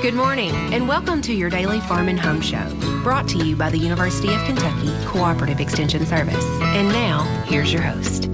Good morning, and welcome to your daily Farm and Home Show, brought to you by the University of Kentucky Cooperative Extension Service. And now, here's your host.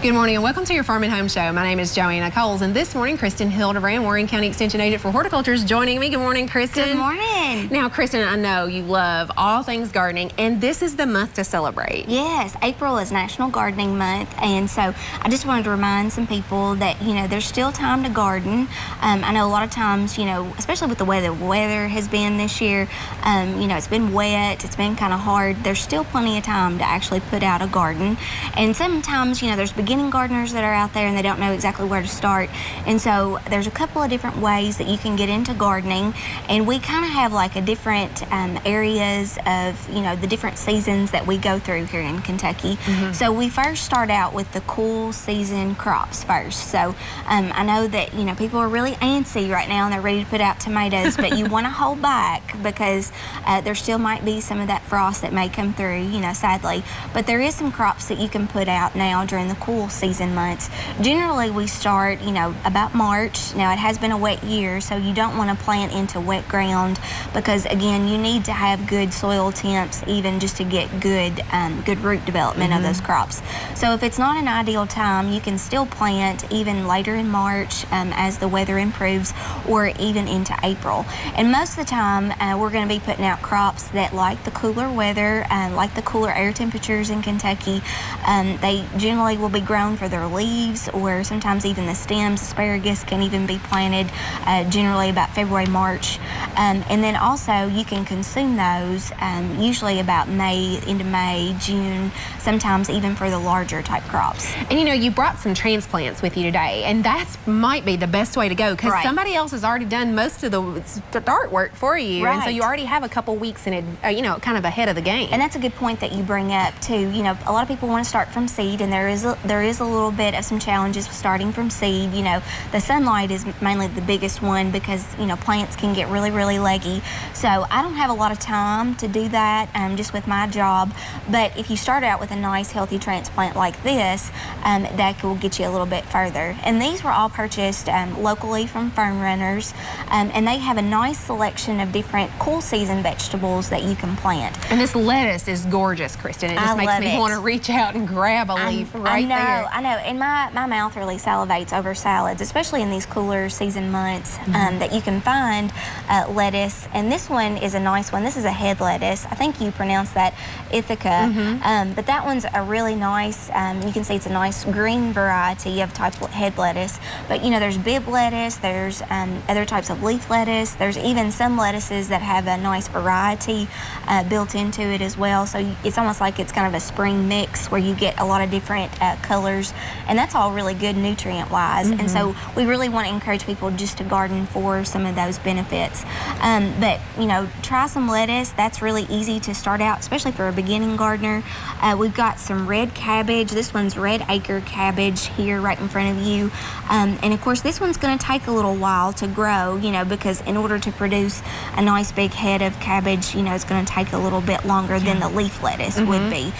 Good morning and welcome to your Farm and Home Show. My name is Joanna Coles, and this morning Kristin Hildabrand, Warren County Extension Agent for Horticulture, is joining me. Good morning, Kristin. Good morning. Now, Kristin, I know you love all things gardening, and this is the month to celebrate. Yes, April is National Gardening Month, and so I just wanted to remind some people that, there's still time to garden. I know a lot of times, especially with the way the weather has been this year, it's been wet, it's been kind of hard. There's still plenty of time to actually put out a garden, and sometimes, there's beginning gardeners that are out there and they don't know exactly where to start, and so there's a couple of different ways that you can get into gardening, and we kind of have like a different areas of the different seasons that we go through here in Kentucky. So we first start out with the cool season crops first. So I know that people are really antsy right now and they're ready to put out tomatoes, but you want to hold back because there still might be some of that frost that may come through, sadly, but there is some crops that you can put out now during the cool season months. Generally we start about March. Now it has been a wet year, so you don't want to plant into wet ground because again you need to have good soil temps even just to get good root development of those crops. So if it's not an ideal time, you can still plant even later in March as the weather improves, or even into April. And most of the time we're going to be putting out crops that like the cooler weather, like the cooler air temperatures in Kentucky. They generally will be grown for their leaves, or sometimes even the stems. Asparagus can even be planted generally about February, March. And then also you can consume those usually about into May, June, sometimes even for the larger type crops. And you brought some transplants with you today, and that might be the best way to go because somebody else has already done most of the start work for you, and so you already have a couple weeks in it, kind of ahead of the game. And that's a good point that you bring up too. A lot of people want to start from seed, and there is a little bit of some challenges with starting from seed. The sunlight is mainly the biggest one because plants can get really, really leggy. So I don't have a lot of time to do that just with my job, but if you start out with a nice healthy transplant like this, that will get you a little bit further. And these were all purchased locally from Fern Runners, and they have a nice selection of different cool season vegetables that you can plant. And this lettuce is gorgeous, Kristin. It just makes me want to reach out and grab a leaf there. I know, and my mouth really salivates over salads, especially in these cooler season months that you can find lettuce. And this one is a nice one. This is a head lettuce. I think you pronounce that Ithaca, but that one's a really nice, you can see it's a nice green variety of type of head lettuce. But there's bib lettuce, there's other types of leaf lettuce, there's even some lettuces that have a nice variety built into it as well. So it's almost like it's kind of a spring mix where you get a lot of different colors, and that's all really good nutrient wise. And so we really want to encourage people just to garden for some of those benefits. But try some lettuce. That's really easy to start out, especially for a beginning gardener. We've got some red cabbage. This one's red acre cabbage here right in front of you, and of course this one's going to take a little while to grow, because in order to produce a nice big head of cabbage, it's going to take a little bit longer than the leaf lettuce would be.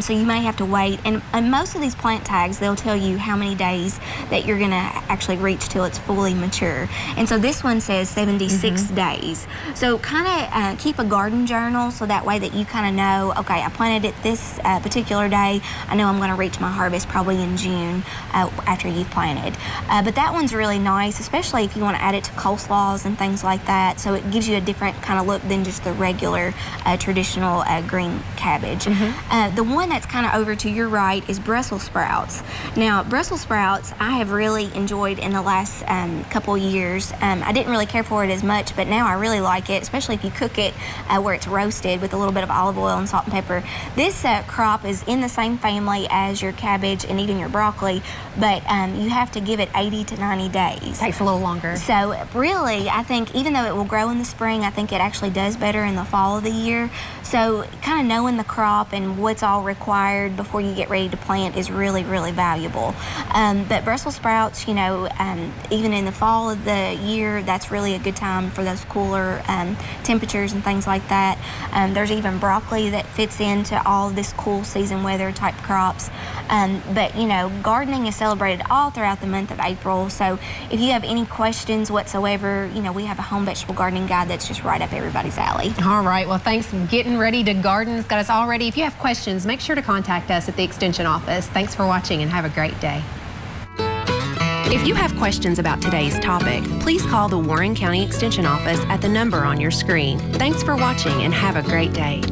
So you may have to wait, and most of these plant tags, they'll tell you how many days that you're going to actually reach till it's fully mature. And so this one says 76 days. So kind of keep a garden journal so that way that you kind of know, okay, I planted it this particular day. I know I'm going to reach my harvest probably in June after you've planted. But that one's really nice, especially if you want to add it to coleslaws and things like that. So it gives you a different kind of look than just the regular traditional green cabbage. The one that's kind of over to your right is Brussels sprouts. Now, Brussels sprouts I have really enjoyed in the last couple years. I didn't really care for it as much, but now I really like it, especially if you cook it where it's roasted with a little bit of olive oil and salt and pepper. This crop is in the same family as your cabbage and even your broccoli, but you have to give it 80 to 90 days. Takes a little longer. So really, I think even though it will grow in the spring, I think it actually does better in the fall of the year. So kind of knowing the crop and what's all required before you get ready to plant is really really, really valuable. But Brussels sprouts, you know, even in the fall of the year, that's really a good time for those cooler temperatures and things like that. There's even broccoli that fits into all of this cool season weather type crops. But, you know, gardening is celebrated all throughout the month of April. So if you have any questions whatsoever, you know, we have a home vegetable gardening guide that's just right up everybody's alley. All right. Well, thanks. Getting ready to garden has got us all ready. If you have questions, make sure to contact us at the Extension office. Thanks for watching and have a great day. If you have questions about today's topic, please call the Warren County Extension office at the number on your screen. Thanks for watching and have a great day.